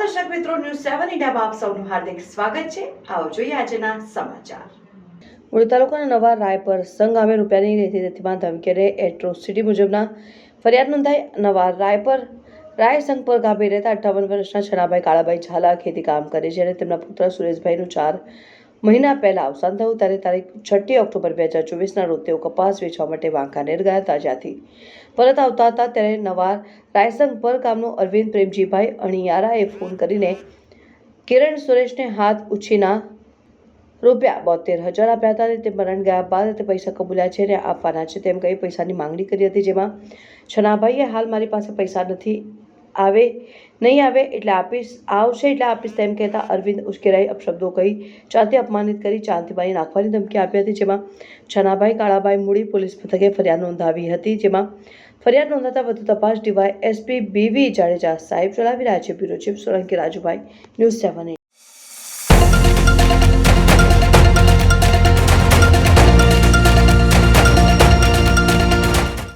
દર્શક મિત્રો, ન્યૂઝ 7 ઇન્ડિયામાં આપ સૌનું હાર્દિક સ્વાગત છે. આવો જોઈએ આજના સમાચાર. મૂળ તાલુકાના નવા રાયપર સંઘ ગામે રૂપિયાની રેતીમાં ધમકીને એટ્રોસિટી મુજબના ફરિયાદ નોંધાઈ. નવા રાયપર રાય સંઘ પર ગામે રહેતા 58 વર્ષના છનાભાઈ કાળાભાઈ ઝાલા ખેતી કામ કરે છે અને તેમના પુત્ર સુરેશભાઈનું 4 મહિના પહેલા અવસાન થયું. ત્યારે તારીખ 6 ઓક્ટોબર 2024ના રોજ તેઓ કપાસ વેચવા માટે વાંકાનેર ગયા હતા, જ્યાંથી પરત આવતા હતા ત્યારે નવા રાયસંગ પર ગામનો અરવિંદ પ્રેમજીભાઈ અણિયારાએ ફોન કરીને કિરણ સુરેશને હાથ ઉછીના રૂપિયા 72,000 આપ્યા હતા અને તે મરણ ગયા બાદ તે પૈસા કબૂલ્યા છે અને આપવાના છે તેમ કહી પૈસાની માંગણી કરી હતી. જેમાં છનાભાઈએ હાલ મારી પાસે પૈસા નથી, નહીં આવે એટલે આપીશ, આવશે એટલે આપીશ તેમ કહેતા અરવિંદ ઉશ્કેરાઈ અપશબ્દો કહી ચાંદી અપમાનિત કરી ચાંદીબાઈ નાખવાની ધમકી આપી હતી. જેમાં છનાભાઈ કાળાભાઈ મૂડી પોલીસ મથકે ફરિયાદ નોંધાવી હતી. જેમાં ફરિયાદ નોંધાતા વધુ તપાસ ડીવાય એસપી બીવી જાડેજા સાહેબ ચલાવી રહ્યા છે. Bureau chief Solanki Rajubhai, news 7.